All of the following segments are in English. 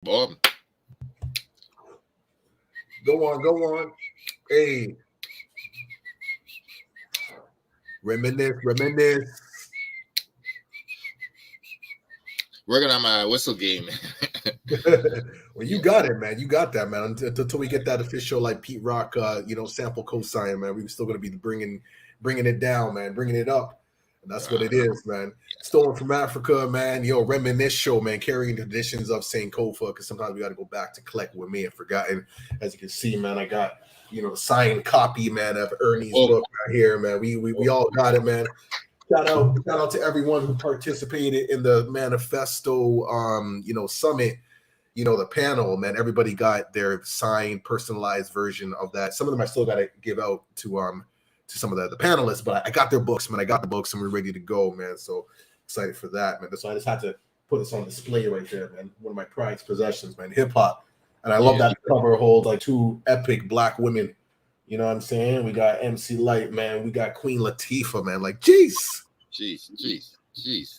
Bob. Go on. Hey, reminisce. Working on my whistle game. Well, you got it, man. You got that, man. Until we get that official like Pete Rock, sample cosign, man. We're still gonna be bringing it down, man. Bringing it up, and that's what it is, man. Stolen from Africa, man. Reminisce Show, man. Carrying the traditions of Saint Kofa, because sometimes we got to go back to collect what may have forgotten. As you can see, man, I got the signed copy, man, of Ernie's book right here, man. We all got it, man. Shout out to everyone who participated in the manifesto summit, the panel, man. Everybody got their signed personalized version of that. Some of them I still got to give out to some of the panelists, but I got their books, man. I got the books and we're ready to go, man. So excited for that, man. So I just had to put this on display right there, man. One of my prized possessions, man. Hip hop. And I love that the cover holds like two epic black women. You know what I'm saying? We got MC Light, man. We got Queen Latifah, man. Like, jeez.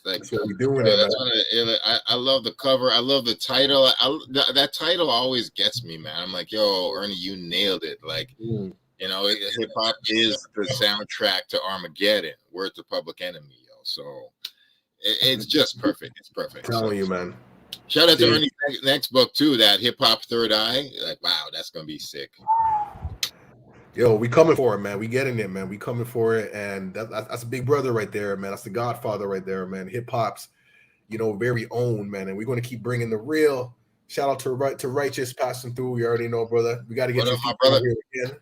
Like, that's what we're doing. I love the cover. I love the title. That title always gets me, man. I'm like, yo, Ernie, you nailed it. Like, hip hop is the soundtrack to Armageddon. Word to Public Enemy, yo. So it's just perfect. It's perfect. I'm telling you, man. Shout out to Ernie's next book too. That Hip Hop Third Eye. Like, wow, that's gonna be sick. Yo, we coming for it, man. We getting it, man. We coming for it, and that's a big brother right there, man. That's the Godfather right there, man. Hip hop's, very own, man. And we're going to keep bringing the real. Shout out to Righteous passing through. You already know, brother. We got to get you my brother here again.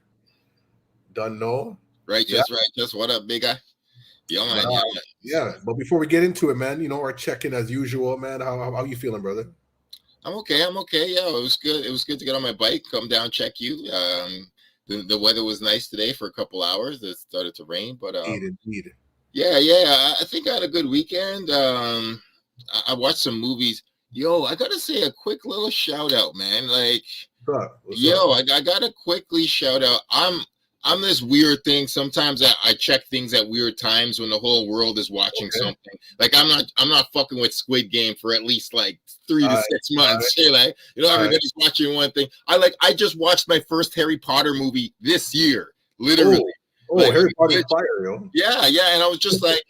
Done know. Righteous. What up, big guy? Yo, man. Yeah. But before we get into it, man, our check-in as usual, man. How you feeling, brother? I'm okay. Yeah, it was good. It was good to get on my bike, come down, check you. The weather was nice today for a couple hours. It started to rain, but indeed. Yeah. I think I had a good weekend. I watched some movies. Yo, I gotta say a quick little shout out, man. Like, What's up? I gotta quickly shout out. I'm this weird thing. Sometimes I check things at weird times when the whole world is watching something. Like I'm not fucking with Squid Game for at least like 3 to 6 months. Like, everybody's watching one thing. I just watched my first Harry Potter movie this year, literally. Harry Potter fire, yo. Yeah, and I was just like,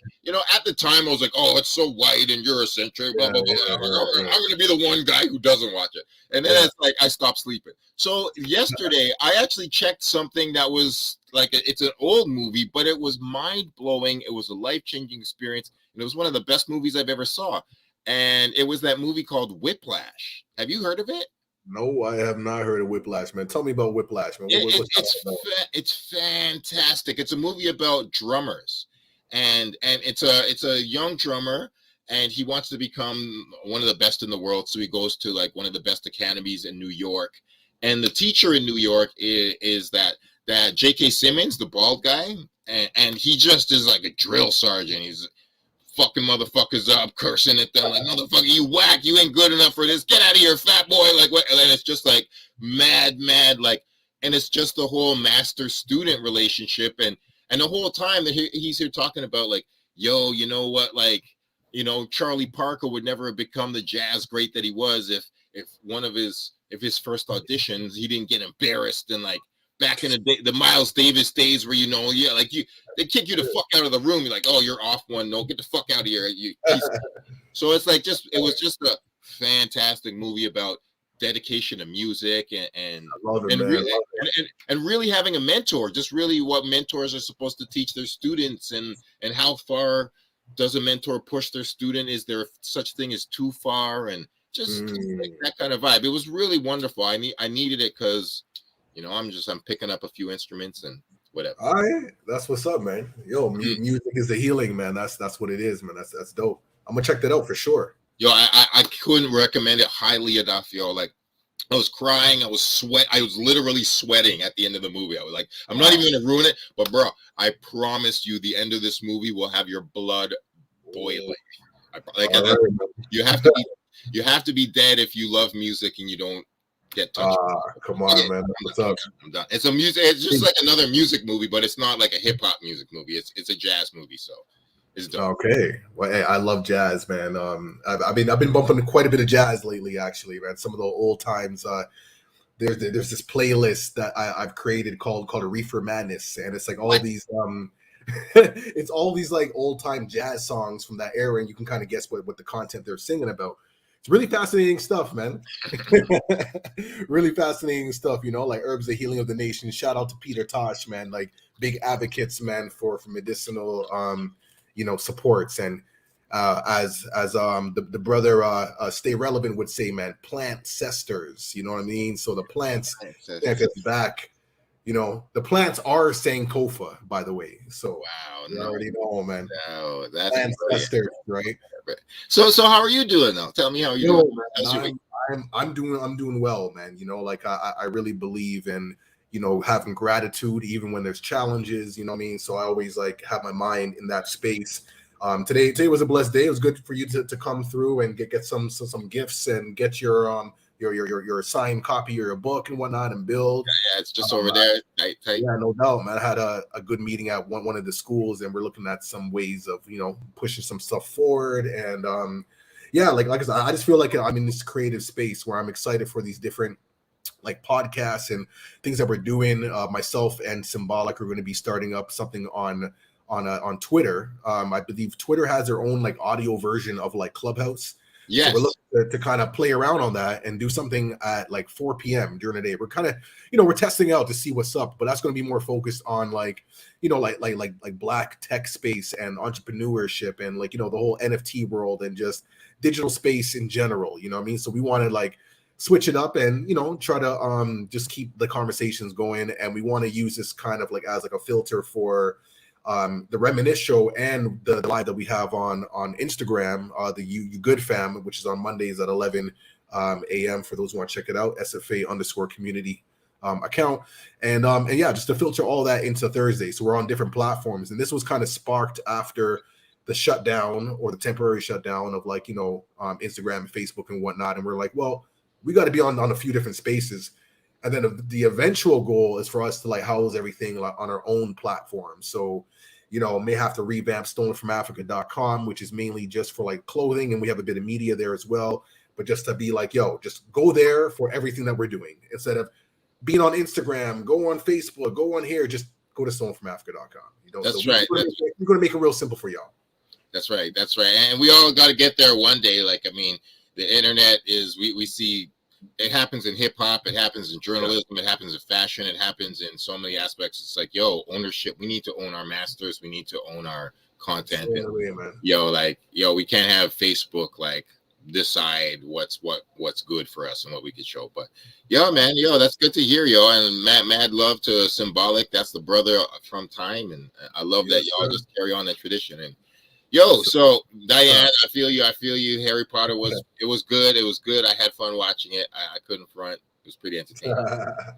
at the time I was like, oh, it's so white and Eurocentric, blah, blah, blah. I'm going to be the one guy who doesn't watch it. And then it's like, I stopped sleeping. So yesterday, I actually checked something that was like, it's an old movie, but it was mind-blowing. It was a life-changing experience. And it was one of the best movies I've ever saw. And it was that movie called Whiplash. Have you heard of it? No, I have not heard of Whiplash, man. Tell me about Whiplash, man. It's fantastic. It's a movie about drummers, and it's a young drummer, and he wants to become one of the best in the world. So he goes to like one of the best academies in New York, and the teacher in New York is that J.K. Simmons, the bald guy, and he just is like a drill sergeant. He's fucking motherfuckers up, cursing at them like, motherfucker, you whack, you ain't good enough for this, get out of here, fat boy. Like, what? And it's just like mad, like, and it's just the whole master-student relationship, and the whole time that he's here talking about like, yo, you know what, like, Charlie Parker would never have become the jazz great that he was if his first auditions he didn't get embarrassed, and like back in the day, the Miles Davis days where they kick you the fuck out of the room. You're like, oh, you're off one. No, get the fuck out of here. So it's like it was just a fantastic movie about dedication to music and really having a mentor. Just really what mentors are supposed to teach their students, and how far does a mentor push their student? Is there such thing as too far? And just like that kind of vibe. It was really wonderful. I needed it because I'm picking up a few instruments and whatever. All right, that's what's up, man. Yo, music is the healing, man. That's what it is, man. That's dope. I'm gonna check that out for sure. Yo, I couldn't recommend it highly enough, yo. Like, I was crying, I was literally sweating at the end of the movie. I was like, I'm not even gonna ruin it, but bro, I promise you, the end of this movie will have your blood boiling. You have to be dead if you love music and you don't get touched. Come on, man. What's up? I'm done. It's just like another music movie, but it's not like a hip hop music movie. It's a jazz movie, so It's dope. Okay. Well, hey, I love jazz, man. I've been bumping quite a bit of jazz lately, actually, man. Some of the old times. There's this playlist that I've created called a Reefer Madness, and it's like all What? these it's all these like old time jazz songs from that era, and you can kind of guess what the content they're singing about. It's really fascinating stuff, man. Really fascinating stuff, you know, like Herbs the Healing of the Nation. Shout out to Peter Tosh, man, like big advocates, man, for medicinal you know, supports. And as the brother Stay Relevant would say, man, plant cesters, you know what I mean? So the plants if it's back, you know, the plants are Sankofa, by the way. So Wow, you no, already know, man. no, that's Plant brilliant. cesters, right? So how are you doing though? Tell me how you Yo, doing. How's your week? man, I'm doing well, man. You know, like I really believe in, you know, having gratitude even when there's challenges, you know what I mean? So I always like have my mind in that space. Today was a blessed day. It was good for you to come through and get some gifts and get your signed copy of your book and whatnot and build. Yeah, it's just over there. Tight. Yeah, no doubt, man. I had a good meeting at one of the schools, and we're looking at some ways of, you know, pushing some stuff forward. And yeah, like I said, I just feel like I'm in this creative space where I'm excited for these different like podcasts and things that we're doing. Myself and Symbolic are going to be starting up something on Twitter. I believe Twitter has their own like audio version of like Clubhouse. So we're Yes. looking to kind of play around on that and do something at like 4 p.m. during the day. We're kind of, you know, we're testing out to see what's up, but that's going to be more focused on like, you know, like Black tech space and entrepreneurship and like, you know, the whole NFT world and just digital space in general. You know what I mean? So we want to like switch it up and, you know, try to just keep the conversations going. And we want to use this kind of like as like a filter for the Reminisce Show and the live that we have on Instagram, the you Good Fam, which is on Mondays at 11 a.m. for those who want to check it out, SFA_community account. And yeah, just to filter all that into Thursday. So we're on different platforms. And this was kind of sparked after the shutdown or the temporary shutdown of like, you know, Instagram and Facebook and whatnot. And we're like, well, we got to be on a few different spaces. And then the eventual goal is for us to like house everything like on our own platform. So, you know, may have to revamp stolenfromafrica.com, which is mainly just for like clothing. And we have a bit of media there as well. But just to be like, yo, just go there for everything that we're doing. Instead of being on Instagram, go on Facebook, go on here, just go to stolenfromafrica.com. You know, That's so right. we're going to make it real simple for y'all. That's right. That's right. And we all got to get there one day. Like, I mean, the internet is, we see it happens in hip hop, it happens in journalism, it happens in fashion, it happens in so many aspects. It's like, yo, ownership. We need to own our masters. We need to own our content. And, yo, we can't have Facebook like decide what's good for us and what we could show. But yo, man, yo, that's good to hear, yo. And mad love to Symbolic. That's the brother from Time, and I love that y'all just carry on that tradition. And yo, so Diane, I feel you. Harry Potter was good. It was good. I had fun watching it. I couldn't front. It was pretty entertaining.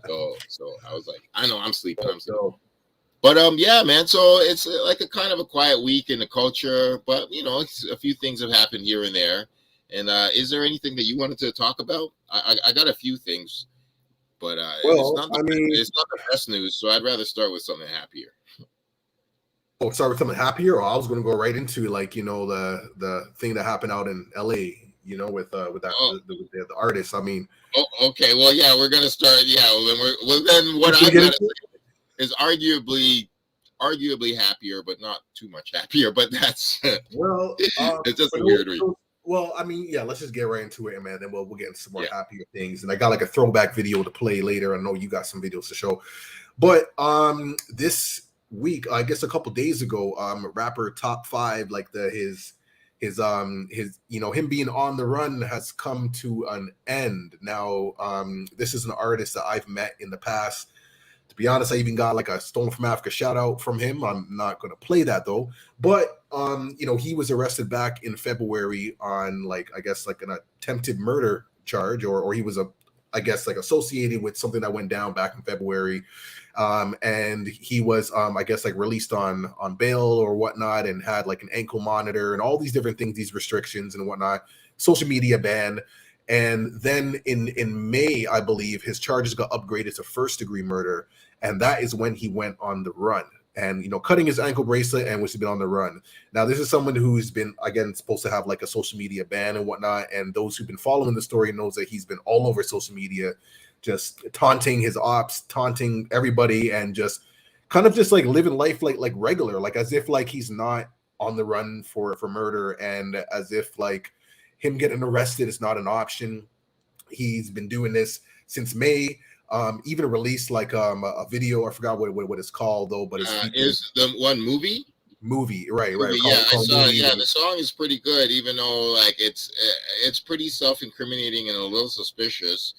So I was like, I know I'm sleeping. But yeah, man. So it's like a kind of a quiet week in the culture, but you know, a few things have happened here and there. And is there anything that you wanted to talk about? I got a few things, but it's not the best news. So I'd rather start with something happier. Start with something happier, or I was going to go right into like, you know, the thing that happened out in LA, you know, with the artist. I mean, okay, well, yeah, we're gonna start. Yeah, then what I gotta say is arguably happier, but not too much happier. But that's it's just a weird week. Well, I mean, yeah, let's just get right into it, man. Then we'll get into some more happier things. And I got like a throwback video to play later. I know you got some videos to show, but this week, I guess a couple days ago, rapper Top 5, like his you know, him being on the run has come to an end. Now, this is an artist that I've met in the past. To be honest, I even got like a Stolen from Africa shout out from him. I'm not going to play that though. But you know, he was arrested back in February on like, I guess like an attempted murder charge, or he was I guess like associated with something that went down back in February. And he was I guess like released on bail or whatnot, and had like an ankle monitor and all these different things, these restrictions and whatnot, social media ban. And then in May, I believe his charges got upgraded to first-degree murder, and that is when he went on the run. and cutting his ankle bracelet, and was been on the run. Now, this is someone who's been, again, supposed to have like a social media ban and whatnot, and those who've been following the story knows that he's been all over social media, just taunting his ops, taunting everybody, and just kind of just like living life like regular, like as if like he's not on the run for murder, and as if like him getting arrested is not an option. He's been doing this since May. Even released like a video. I forgot what it's called though, but it's featuring Is the one movie? movie, right? Yeah, I Called saw it. movie. Yeah, the song is pretty good, even though like it's pretty self-incriminating and a little suspicious.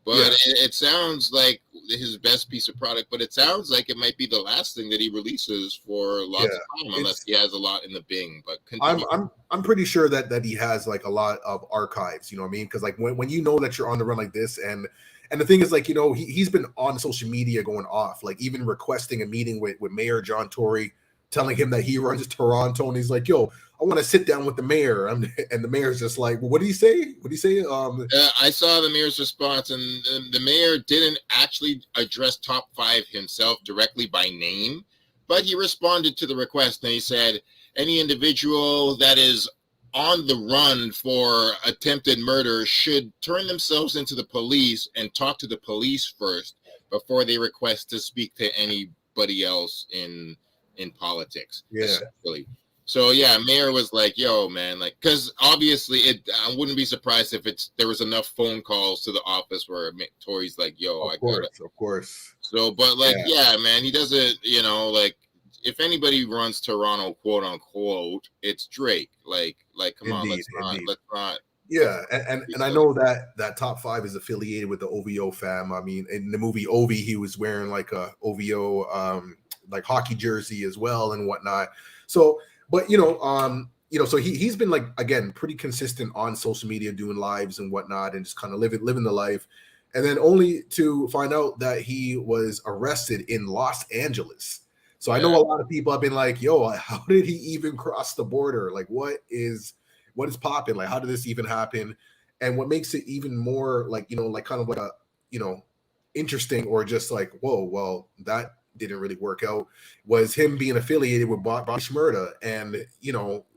But Yeah. it sounds like his best piece of product. But it sounds like it might be the last thing that he releases for lots of time, unless he has a lot in the Bing. But continue. I'm pretty sure that he has like a lot of archives. You know what I mean? Because like when you know that you're on the run like this, and the thing is like he's been on social media going off, like even requesting a meeting with Mayor John Tory, telling him that he runs Toronto, and he's like, "Yo, I want to sit down with the mayor," and the mayor's just like, well, "What did he say? What did he say?" I saw the mayor's response, and the mayor didn't actually address Top 5 himself directly by name, but he responded to the request, and he said, any individual that is on the run for attempted murder should turn themselves into the police and talk to the police first before they request to speak to anybody else in politics. Yeah. Essentially. So yeah, Mayor was like, "Yo, man, like, because obviously, I wouldn't be surprised if there was enough phone calls to the office where Tory's like, yo, of course. So, but like, yeah, man, he doesn't, like, if anybody runs Toronto, quote unquote, it's Drake. Like, come on, let's not. Yeah, and I know that Top 5 is affiliated with the OVO fam. I mean, in the movie Ovi, he was wearing like a OVO like hockey jersey as well and whatnot. So, but so he's been like, again, pretty consistent on social media, doing lives and whatnot, and just kind of living the life. And then only to find out that he was arrested in Los Angeles. So I know a lot of people have been like, "Yo, how did he even cross the border? Like, what is popping? Like, how did this even happen?" And what makes it even more like, like kind of like a, interesting, or just like, whoa, well, that didn't really work out, was him being affiliated with Bobby Shmurda. And,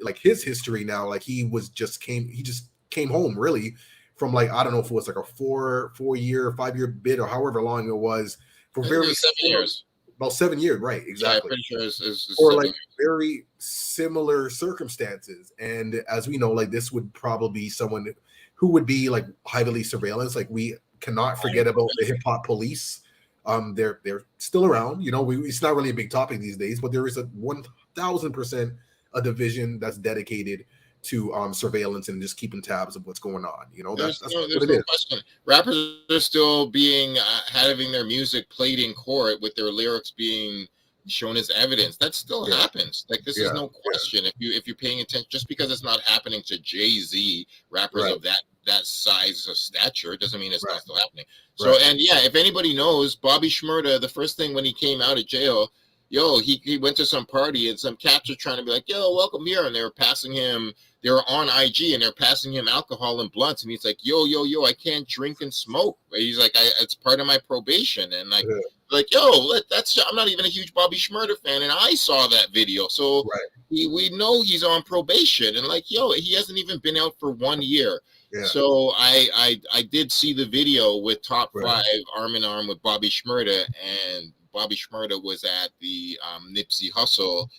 like his history now, like he just came home really from like, I don't know if it was like a 5-year bid or however long it was, for very 7 years. About 7 years, right? Exactly. Yeah, I'm pretty sure it's or like very similar circumstances. And as we know, like this would probably be someone who would be like heavily surveillance. Like we cannot forget about the hip hop police. They're still around. It's not really a big topic these days, but there is a 1,000% a division that's dedicated to surveillance and just keeping tabs of what's going on. That's what it is. Question. Rappers are still being having their music played in court with their lyrics being shown as evidence. That still happens. Like this is no question. If you're paying attention, just because it's not happening to Jay-Z, rappers of that size of stature, doesn't mean it's not still happening. So and if anybody knows, Bobby Shmurda, the first thing when he came out of jail, he went to some party and some cats were trying to be like, "Yo, welcome here," and they were passing him. They were on IG and they're passing him alcohol and blunts, and he's like, "Yo, I can't drink and smoke." He's like, "It's part of my probation," and like, I'm not even a huge Bobby Shmurda fan, and I saw that video, so we know he's on probation, and like, he hasn't even been out for 1 year. Yeah. So I did see the video with Top 5 arm in arm with Bobby Shmurda, and Bobby Shmurda was at the Nipsey Hussle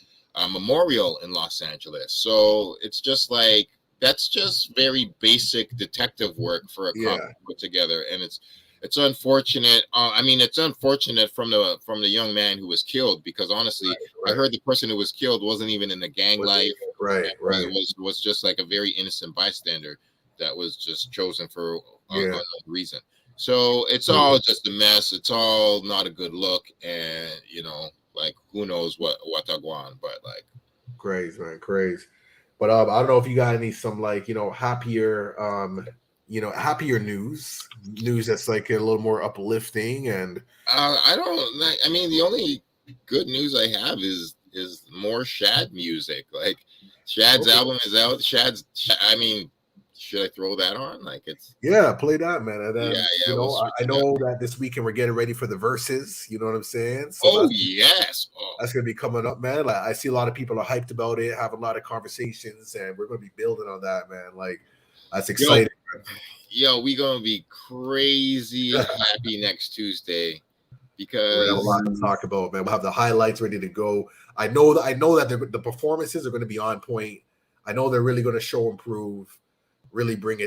memorial in Los Angeles. So it's just like, that's just very basic detective work for a cop to put together, and it's unfortunate. It's unfortunate from the young man who was killed, because honestly, I heard the person who was killed wasn't even in the gang life. It was just like a very innocent bystander that was just chosen for unknown reason. So it's all just a mess. It's all not a good look, and like who knows what they're going, but like crazy, man, crazy. But I don't know if you got some like happier happier news that's like a little more uplifting. And I don't like. I mean, the only good news I have is More Shad music. Like Shad's album is out. Shad's should I throw that on? Like it's Yeah, play that, man. And then we'll switch I it up. know that this weekend we're getting ready for the verses. You know what I'm saying? So Oh yes. Oh. that's gonna be coming up, man. Like I see a lot of people are hyped about it, having a lot of conversations, and we're gonna be building on that, man. Like that's exciting. Yo, we gonna be crazy happy next Tuesday because we're gonna have a lot to talk about, man. We'll have the highlights ready to go. I know that the performances are going to be on point. I know they're really going to show improve, really bring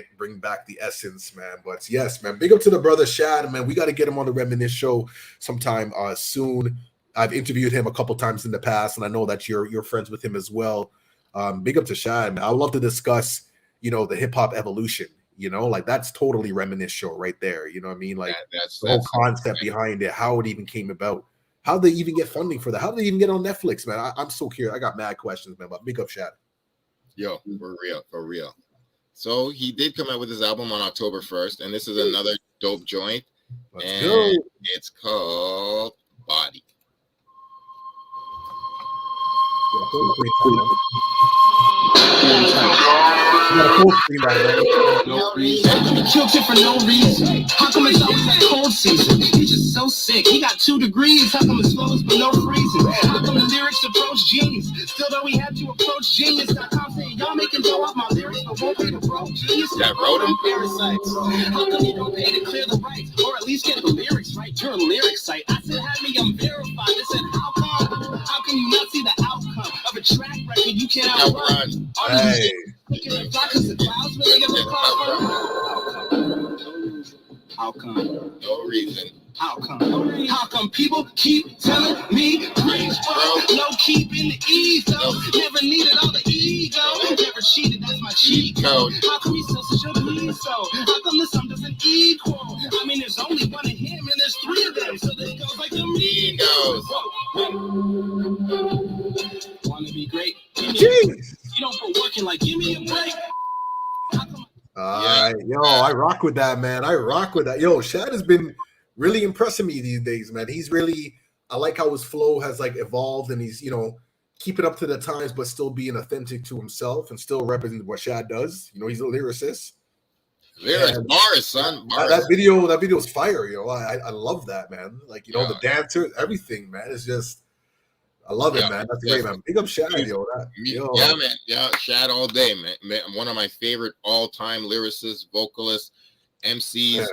back the essence, man. But yes, man, big up to the brother Shad, man. We got to get him on the Reminisce Show sometime soon. I've interviewed him a couple times in the past, and I know that you're friends with him as well. Big up to Shad, man. I'd love to discuss, the hip hop evolution. Like that's totally Reminisce Show right there. You know what I mean? Like that's the whole concept behind it, how it even came about, how they even get funding for that, how they even get on Netflix, man. I'm so curious. I got mad questions, man. But big up, Shad. Yo, for real. So he did come out with his album on October 1st, and this is another dope joint. Let's go. It's called Body. No reason. Killed it for no reason. How come it's always like cold season? He's just so sick. He got 2 degrees. How come it's flows but no freezing? How come the lyrics approach genius? Still though we have to approach genius.com saying y'all making go off my lyrics but won't pay to broke genius. That wrote them parasites. How come you don't pay to clear the rights or at least get the lyrics right? You're a lyric site. I said have me verified. They said how come? How can you not see the outcome of a track record you can't outrun? Hey. How come? No reason. How come? How come people keep telling me preach, bro? No keeping the ego. Never needed all the ego. Never cheated, that's my cheat code. How come he's so such a me so? How come the sum doesn't equal? I mean, there's only one of him and there's 3 of them. So this goes like the Migos. Wanna be great? Jeez. You don't put working like give me a break. Yo, I rock with that, man. I rock with that. Yo, Shad has been really impressing me these days, man. He's really, I like how his flow has like evolved, and he's, keeping up to the times, but still being authentic to himself and still representing what Shad does. He's a lyricist. Lyrics, bars, son. Bars. That video is fire, I love that, man. Like, the dancers, everything, man. It's just, I love it, man. That's great, man. Big up Shad, yo. Yeah, man. Yeah, Shad all day, man. One of my favorite all-time lyricists, vocalists, MCs,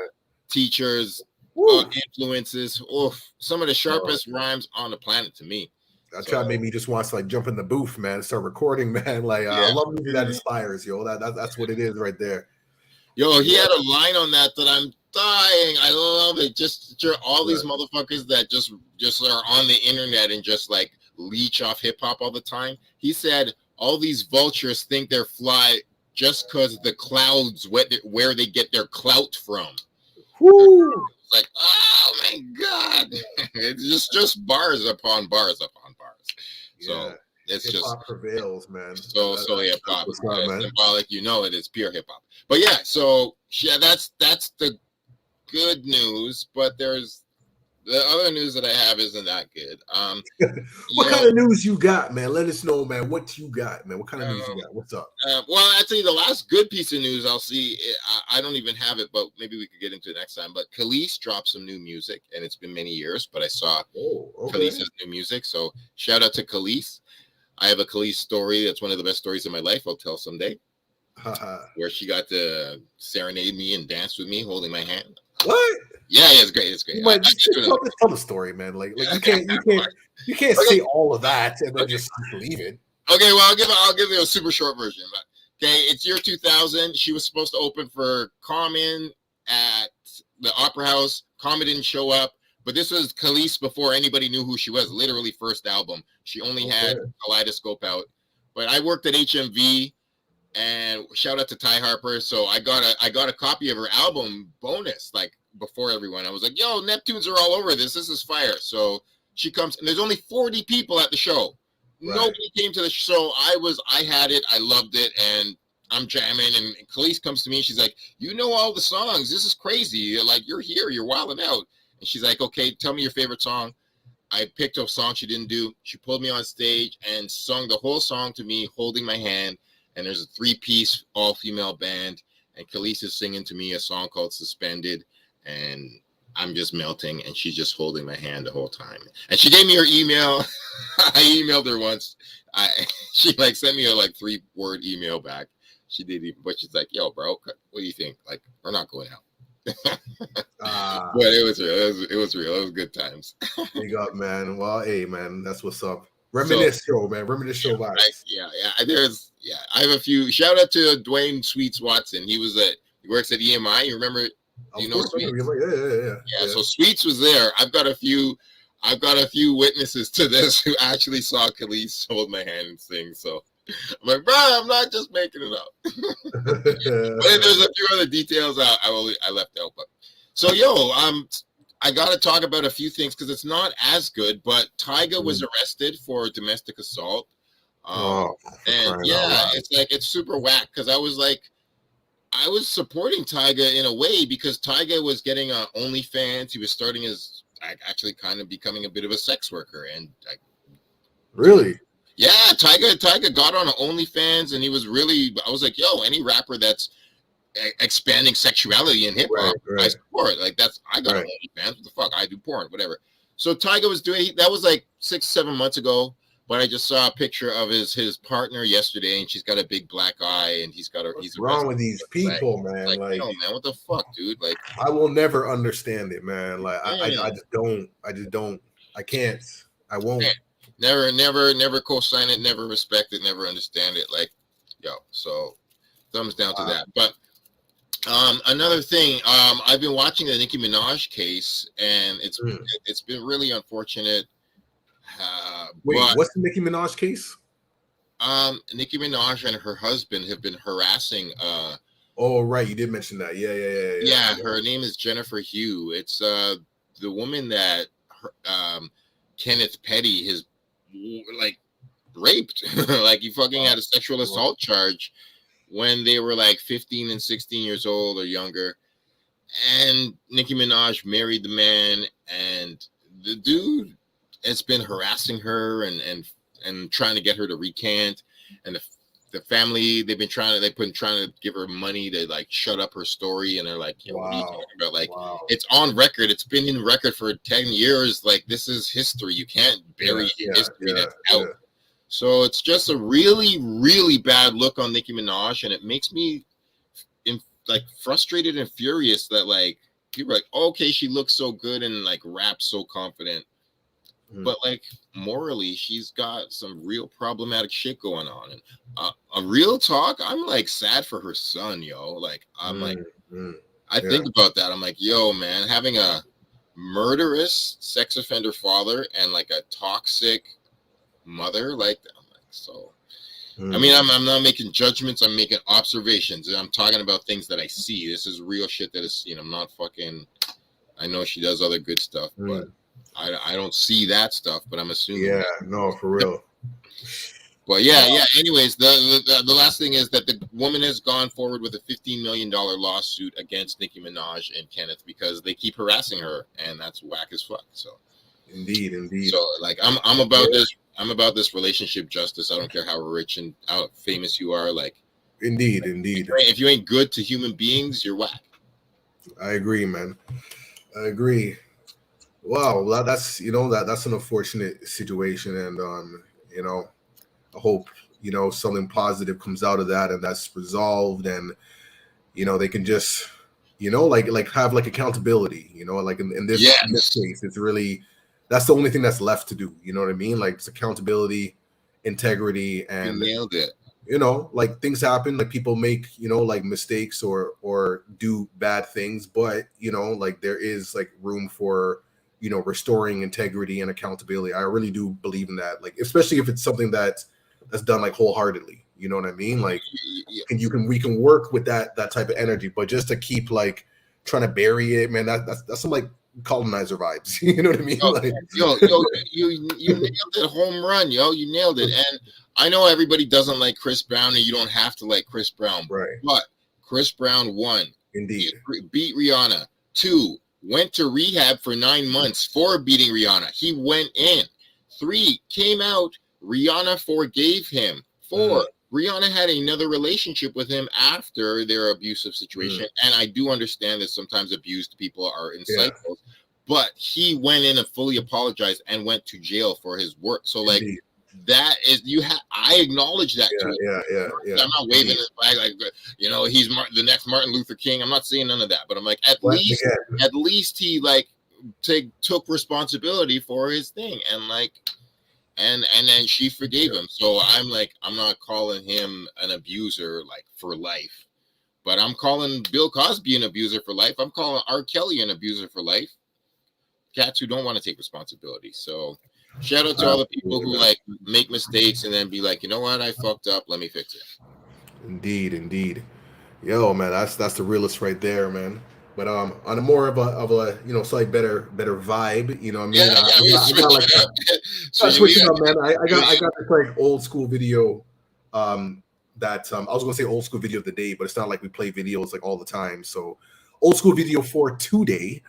teachers, influences. Some of the sharpest rhymes on the planet to me. That child made me just want to jump in the booth, man, and start recording, man. Like I love music that inspires, yo. That's what it is right there. Yo, he had a line on that I'm dying. I love it. Just all these motherfuckers that just are on the internet and just like leech off hip hop all the time. He said all these vultures think they're fly just because the clouds where they get their clout from. Woo! It's like, oh my god, it's just bars upon bars upon bars. So it's hip-hop just prevails, man. So hip hop, symbolic. It is pure hip hop. But that's the good news. But there's the other news that I have isn't that good. What kind of news you got, man? Let us know, man. What you got, man? What kind of news you got? What's up? Well, actually, the last good piece of news I'll see. I don't even have it, but maybe we could get into it next time. But Khalees dropped some new music, and it's been many years, but I saw Khalees' new music. So shout out to Khalees. I have a Khalees story. That's one of the best stories of my life. I'll tell someday. Where she got to serenade me and dance with me, holding my hand. What? Yeah, it's great. It's great. Tell the story, man. Like you can't say all of that and then just leave it. Okay, well I'll give you a super short version. But, okay, it's year 2000. She was supposed to open for Common at the Opera House. Common didn't show up, but this was Khalees before anybody knew who she was. Literally first album. She only had Kaleidoscope out. But I worked at HMV. And shout out to Ty Harper. So I got a copy of her album bonus, like before everyone. I was like, yo, Neptunes are all over this. This is fire. So she comes, and there's only 40 people at the show. Right. Nobody came to the show. I had it. I loved it. And I'm jamming. And Khalees comes to me. And she's like, you know all the songs. This is crazy. You're here. You're wilding out. And she's like, okay, tell me your favorite song. I picked a song she didn't do. She pulled me on stage and sung the whole song to me, holding my hand. And there's a 3-piece all-female band. and Khalees is singing to me a song called Suspended, and I'm just melting, and she's just holding my hand the whole time. And she gave me her email. I emailed her once. She like sent me a like 3-word email back. She did, but she's like, "Yo, bro, what do you think? Like, we're not going out." But it was real. It was real. It was good times. Big up, man. Well, hey, man, that's what's up. Reminisce Show, man. Reminisce Show vibes. I have a few. Shout out to Dwayne Sweets Watson. He works at EMI. You remember? You know Sweets? Yeah. So Sweets was there. I've got a few witnesses to this who actually saw Khalees hold my hand and sing. So I'm like, bro, I'm not just making it up. But there's a few other details I left out. But so I got to talk about a few things because it's not as good. But Tyga was arrested for domestic assault. It's super whack because I was supporting Tyga in a way because Tyga was getting OnlyFans. He was starting his actually kind of becoming a bit of a sex worker, and really. Yeah, Tyga got on OnlyFans, and he was really. I was like, yo, any rapper that's expanding sexuality in hip hop, I support. Like I got OnlyFans. What the fuck? I do porn, whatever. So Tyga was doing that was like 6-7 months ago, but I just saw a picture of his partner yesterday, and she's got a big black eye, and he's wrong with these people, man. Like, yo, man, what the fuck, dude? Like, I will never understand it, man. Like, I just don't. I can't. I won't. Never co-sign it, never respect it, never understand it. Like, yo, so thumbs down to that. But another thing, I've been watching the Nicki Minaj case, and it's been really unfortunate. What's the Nicki Minaj case? Nicki Minaj and her husband have been harassing. Oh, right, you did mention that. Yeah. Her name is Jennifer Hugh. It's the woman that Kenneth Petty has like raped. Like he fucking had a sexual assault charge when they were like 15 and 16 years old or younger. And Nicki Minaj married the man, and the dude has been harassing her and trying to get her to recant. And the family, they've been trying to give her money to like shut up her story, and they're like, what are you talking about? Like, it's on record. It's been in record for 10 years. Like, this is history. You can't bury history that's out. So it's just a really, really bad look on Nicki Minaj, and it makes me like frustrated and furious that like people are like, okay, she looks so good and like raps so confident, but like morally, she's got some real problematic shit going on. And a real talk, I'm like sad for her son, yo. Like I'm I think about that. I'm like, yo, man, having a murderous sex offender father and like a toxic mother, like I'm like, so I mean, I'm not making judgments, I'm making observations, and I'm talking about things that I see. This is real shit that is, I'm not fucking, I know she does other good stuff, but I don't see that stuff, but I'm assuming. Yeah, no, for real. But yeah. Anyways, the last thing is that the woman has gone forward with a $15 million lawsuit against Nicki Minaj and Kenneth because they keep harassing her, and that's whack as fuck. So indeed. So like I'm about this. I'm about this relationship justice. I don't care how rich and how famous you are. Like, indeed. If you ain't good to human beings, you're whack. I agree, man. I agree. Wow, that's that's an unfortunate situation, and I hope something positive comes out of that, and that's resolved, and they can just like have like accountability. Like in this case, it's really. That's the only thing that's left to do. You know what I mean? Like it's accountability, integrity, and you nailed it. Like things happen, like people make, like mistakes or do bad things, but like there is like room for, restoring integrity and accountability. I really do believe in that. Like, especially if it's something that's done like wholeheartedly, you know what I mean? Like, and we can work with that type of energy, but just to keep like trying to bury it, man, that's some like colonizer vibes. You know what I mean? You nailed it, home run, yo. You nailed it. And I know everybody doesn't like Chris Brown, and you don't have to like Chris Brown, right? But Chris Brown, 1, indeed, beat Rihanna. 2, went to rehab for 9 months for beating Rihanna. He went in. 3, came out. Rihanna forgave him. 4, Rihanna had another relationship with him after their abusive situation. And I do understand that sometimes abused people are in cycles, but he went in and fully apologized and went to jail for his work. So like that is, I acknowledge that too. Yeah. I'm not waving his flag like, you know, he's the next Martin Luther King. I'm not saying none of that, but I'm like, at least he like took responsibility for his thing, and like, and then she forgave him. So I'm like, I'm not calling him an abuser like for life, but I'm calling Bill Cosby an abuser for life. I'm calling R. Kelly an abuser for life. Cats who don't want to take responsibility. So shout out to all the people who like make mistakes and then be like, you know what, I fucked up, let me fix it. Indeed. Yo, man, that's the realest right there, man. But on a more of a you know, slightly better vibe, you know what I mean? I got like switching up, man. I got this like old school video that I was gonna say old school video of the day, but it's not like we play videos like all the time. So old school video for today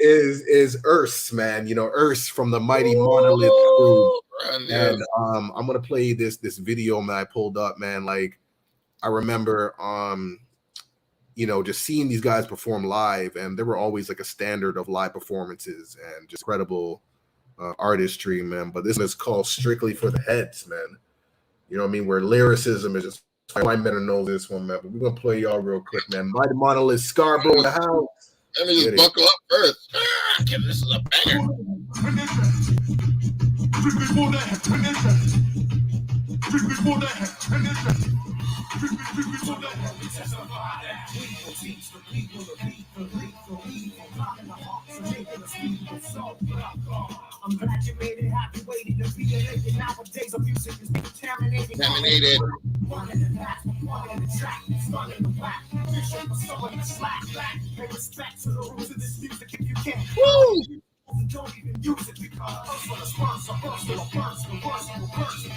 is Urs, man. You know, Urs from the Mighty Monolith crew. And I'm gonna play this video, man. I pulled up, man. Like I remember you know, just seeing these guys perform live, and there were always like a standard of live performances and just incredible artistry, man. But this one is called Strictly for the Heads, man. You know what I mean? Where lyricism is just, Mindbender knows this one, man. But we're gonna play y'all real quick, man. Mighty Monolith, Scarborough in the house. Let me just buckle up first. This is a banger. I'm glad you made it happy, waiting to be elected. Nowadays, music is contaminated. One in the back, one in the track, one in the whack. Vision for someone to slack back. Pay respect to the rules of this music if you can. Woo! Don't even use it because hustle is sponsor,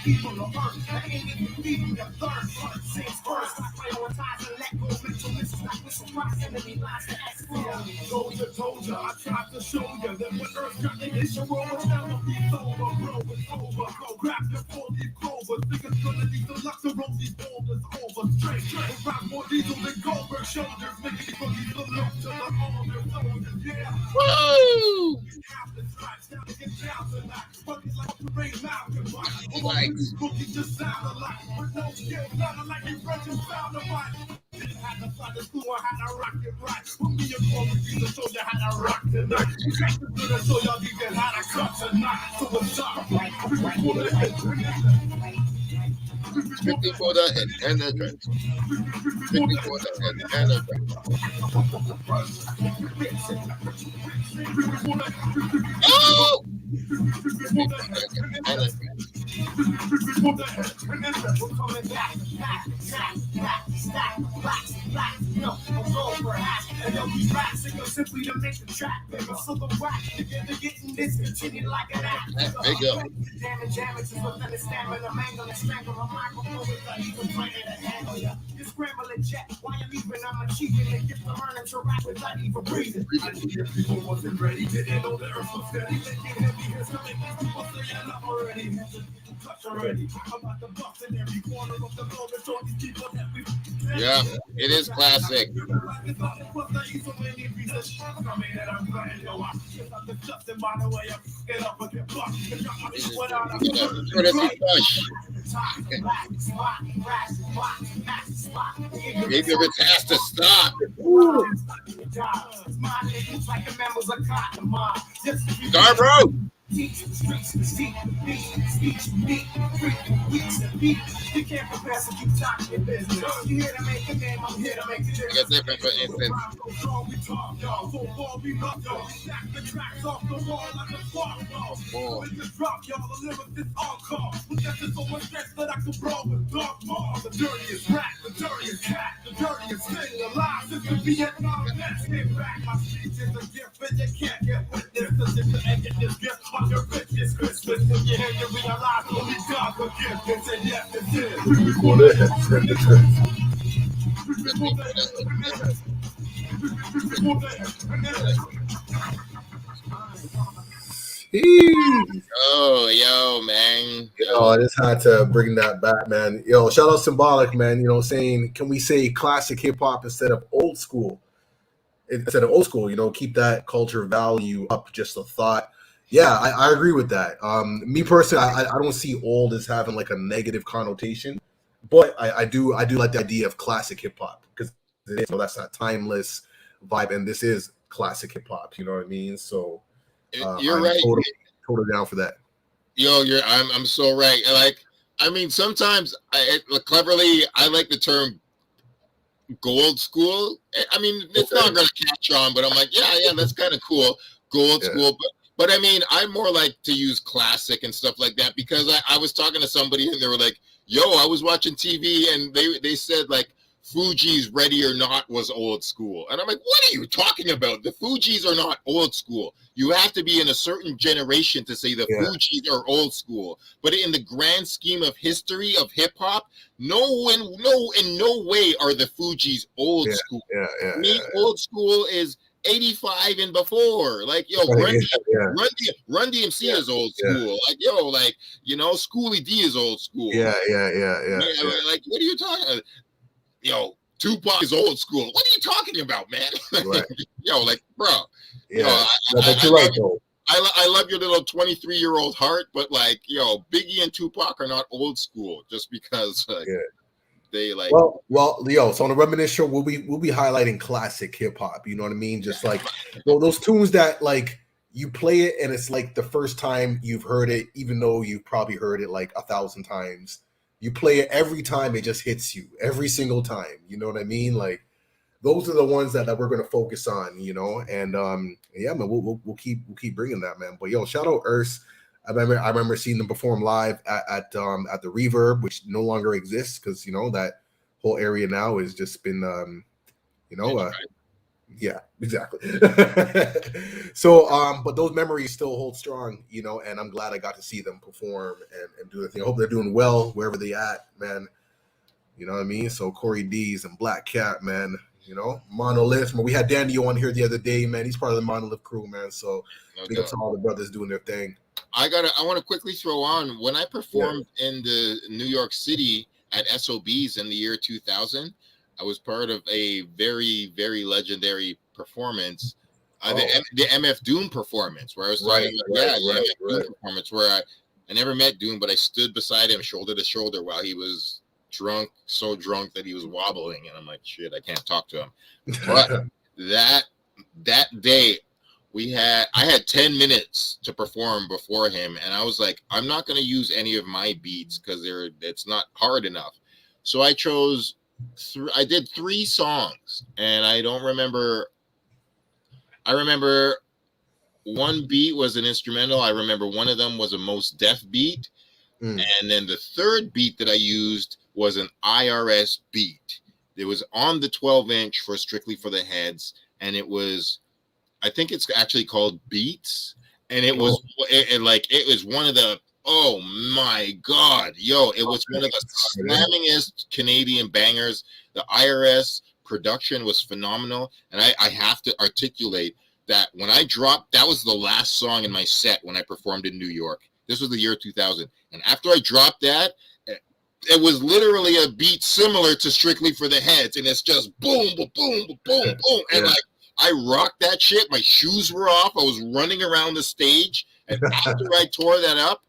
people are hurt. That ain't even feeding the third. Sings first, prioritize and let go. Mental misses like with surprise enemy lies to explode. Told ya, I tried to show ya that when Earth got the issue, it's never be over, bro. It's over. Go grab your 4-leaf clover. Think it's gonna need the luck to roll these boulders over. Straight, rock more diesel than Goldberg shoulders. Making these boogies look up to the older soldiers. Yeah. Woo! Strictly for the head and the dread. Strictly for the head and the dread. Oh! Simply to make the track bigger, so the whack together getting this continued like an act. Bigger. Damage is within the stamina, mangle and strangle a microphone without even trying to handle ya. You scramble and jet, why I'm even, I'm achieving the gift of learning to rap without even breathing. People wasn't ready, didn't know the earth was steady. They get heavy, here's coming, people say I'm already. Yeah, it is classic. Maybe it has to stop. Scarborough. Teach the streets to see the beat, speech unique, frequent weeks and beat. You can't prepare so keep talking your business. You here to make a name, I'm here to make a difference. I got different, for instance. We talk, y'all. So far we love y'all. Stack the tracks off the wall like a spark ball. We just drop y'all the lyrics this encore. We got this so much stress that I can brawl with dark bars. The dirtiest rap, the dirtiest cat, the dirtiest thing alive since the Vietnam vets. Hit back, my speech is a gift, and you can't get with this. Cause if you ain't get this gift, your bitches Christmas when you hear you realize only God forgiveness and yes it is. We record it and the truth. Jeez. Oh, yo, man. I just had to bring that back, man. Yo, shout out Symbolic, man. Saying, can we say classic hip hop instead of old school? Instead of old school, keep that culture value up. Just a thought. Yeah, I agree with that. Me personally, I don't see old as having like a negative connotation, but I do like the idea of classic hip hop because that's that timeless vibe, and this is classic hip hop. You know what I mean? So you're I'm right. Totally down for that. Yo, I'm so right. Like, I mean, sometimes cleverly, I like the term gold school. I mean, it's not going to catch on, but I'm like, yeah, that's kind of cool. Gold school. But I mean, I more like to use classic and stuff like that because I was talking to somebody and they were like, yo, I was watching TV and they said like Fuji's Ready or Not was old school. And I'm like, what are you talking about? The Fugees are not old school. You have to be in a certain generation to say the Fugees are old school. But in the grand scheme of history of hip hop, in no way are the Fugees old school. Old school is 85 and before. Like, yo, Run DMC is old school. Like, yo, like, Schoolie D is old school. Yeah. Like, what are you talking about? Yo, Tupac is old school. What are you talking about, man? Right. Yo, like, bro. Yeah. But you're right, though. I love your little 23-year-old heart, but like, yo, Biggie and Tupac are not old school just because they like. Well, Leo. So on the Reminisce Show, we'll be highlighting classic hip hop. You know what I mean? Just like those tunes that like you play it and it's like the first time you've heard it, even though you've probably heard it like 1,000 times. You play it every time, it just hits you every single time. You know what I mean? Like those are the ones that we're going to focus on, and yeah, man, we'll keep bringing that, man. But yo, shout out Earth. I remember seeing them perform live at the Reverb, which no longer exists because that whole area now has just been yeah, exactly. So but those memories still hold strong, and I'm glad I got to see them perform and do the thing. I hope they're doing well wherever they at, man. You know what I mean? So Corey D's and Black Cat, man. Monolith. We had Danny on here the other day, man. He's part of the Monolith crew, man. So big up to all the brothers doing their thing. I want to quickly throw on when I performed in the New York City at SOBs in the year 2000. I was part of a very, very legendary performance, the MF Doom performance, where I was talking about, Doom performance, where I never met Doom, but I stood beside him shoulder to shoulder while he was drunk, so drunk that he was wobbling, and I'm like, shit, I can't talk to him. But that day, I had 10 minutes to perform before him, and I was like, I'm not going to use any of my beats because it's not hard enough. So I chose. I did 3 songs, and I don't remember. I remember one beat was an instrumental. I remember one of them was a Mos Def beat, and then the third beat that I used was an IRS beat. It was on the 12-inch for Strictly for the Heads, and it was, I think it's actually called Beats, and it was it was one of the. Oh my God, yo, it was one of the slammingest Canadian bangers. The IRS production was phenomenal. And I have to articulate that when I dropped, that was the last song in my set when I performed in New York. This was the year 2000. And after I dropped that, it was literally a beat similar to Strictly for the Heads. And it's just boom, boom, boom, boom, boom. And like, I rocked that shit. My shoes were off. I was running around the stage. And after I tore that up,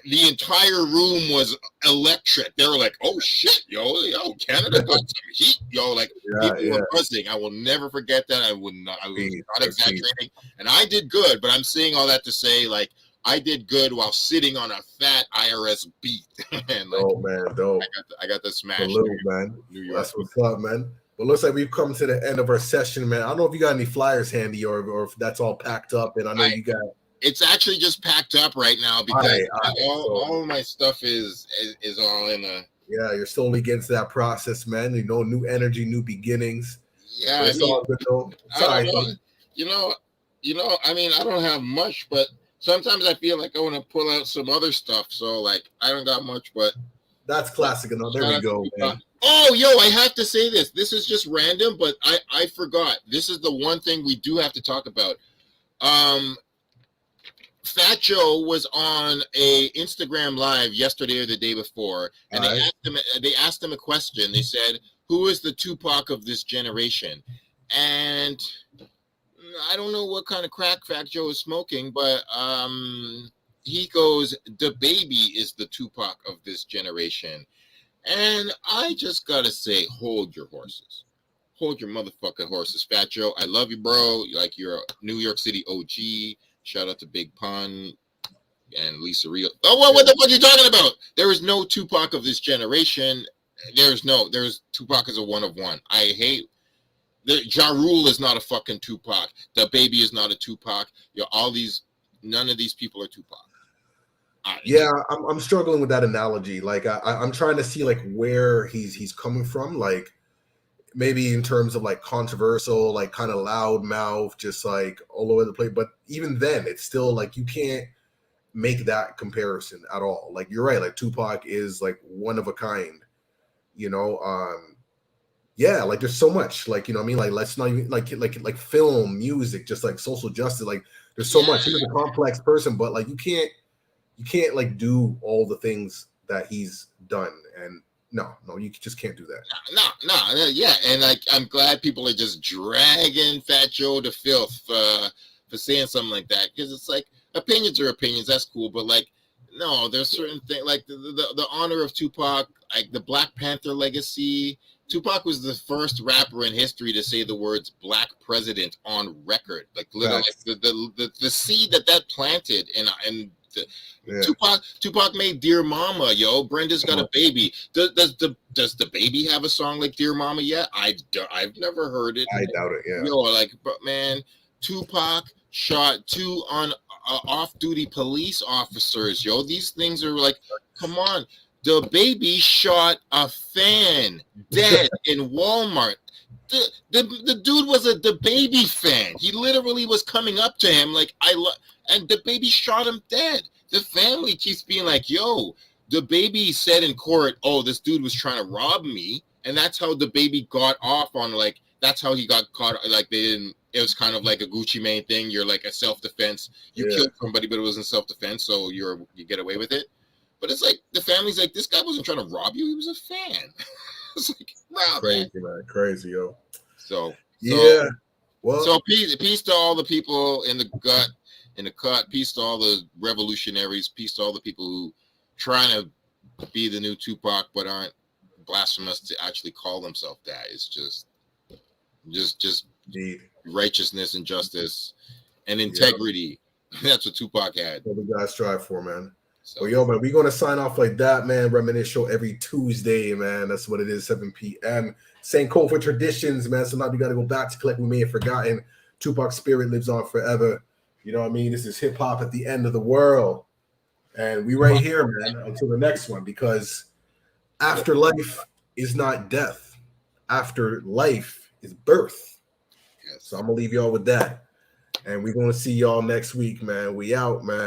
the entire room was electric. They were like, "Oh shit, yo, Canada got some heat, yo!" Like people were buzzing. I will never forget that. I was not exaggerating, and I did good. But I'm saying all that to say, like, I did good while sitting on a fat IRS beat. And like, oh man, dope! I got the smash. Salute, man. New York. That's what's up, man. Well, looks like we've come to the end of our session, man. I don't know if you got any flyers handy or if that's all packed up. And I know you got. It's actually just packed up right now because all of my stuff is all in a. Yeah, you're slowly getting to that process, man. New energy, new beginnings. Yeah, it's all good though. I mean, I don't have much, but sometimes I feel like I want to pull out some other stuff. So like, I don't got much, but that's classic enough. There we go, man. Oh, yo, I have to say this. This is just random, but I forgot. This is the one thing we do have to talk about. Fat Joe was on a Instagram live yesterday or the day before, and they asked him a question. They said, "Who is the Tupac of this generation?" And I don't know what kind of crack Fat Joe is smoking, but he goes, "The baby is the Tupac of this generation." And I just gotta say, hold your horses. Hold your motherfucking horses, Fat Joe. I love you, bro. Like, you're a New York City OG. Shout out to Big Pun and Lisa Rio. Oh, what the fuck are you talking about? There is no Tupac of this generation. There's Tupac is a one of one. I hate Ja Rule is not a fucking Tupac. The Baby is not a Tupac. None of these people are Tupac. I'm struggling with that analogy. Like I'm trying to see like where he's coming from. Like maybe in terms of like controversial, like kind of loud mouth, just like all over the place. But even then, it's still like you can't make that comparison at all. Like you're right. Like Tupac is like one of a kind. You know, like there's so much. Like, you know what I mean? Like let's not even like film, music, just like social justice. Like there's so much. He's a complex person, but like you can't like do all the things that he's done. And no, you just can't do that. No, yeah, and like I'm glad people are just dragging Fat Joe to filth for saying something like that, because it's like opinions are opinions. That's cool, but like no, there's certain things like the honor of Tupac, like the Black Panther legacy. Tupac was the first rapper in history to say the words "Black President" on record. Like literally, like the seed that planted and. Tupac made "Dear Mama," yo. Brenda's got a baby. Does the baby have a song like "Dear Mama" yet? I've never heard it. I doubt it. Yeah. Yo, like, but man, Tupac shot 2 on off-duty police officers. Yo, these things are like, come on. The baby shot a fan dead in Walmart. The dude was the baby fan. He literally was coming up to him like, and the baby shot him dead. The family keeps being like, yo, the baby said in court, oh, this dude was trying to rob me. And that's how the baby got off on, like, that's how he got caught. Like, it was kind of like a Gucci Mane thing. You're like a self-defense. You killed somebody, but it wasn't self-defense, so you get away with it. But it's like, the family's like, this guy wasn't trying to rob you. He was a fan. It's like, wow, crazy, man. Crazy, yo. So peace to all the people in the gut, in the cut. Peace to all the revolutionaries. Peace to all the people who trying to be the new Tupac but aren't blasphemous to actually call themselves that. It's just righteousness and justice and integrity. That's what Tupac had. What we gotta strive for, man. So, well, yo, man, we're gonna sign off like that, man. Reminisce Show every Tuesday, man. That's what it is, 7 p.m. Same code for traditions, man. So now we gotta go back to collect we may have forgotten. Tupac's spirit lives on forever. You know what I mean? This is hip hop at the end of the world. And we right here, man, until the next one, because afterlife is not death. Afterlife is birth. So I'm gonna leave y'all with that. And we're gonna see y'all next week, man. We out, man.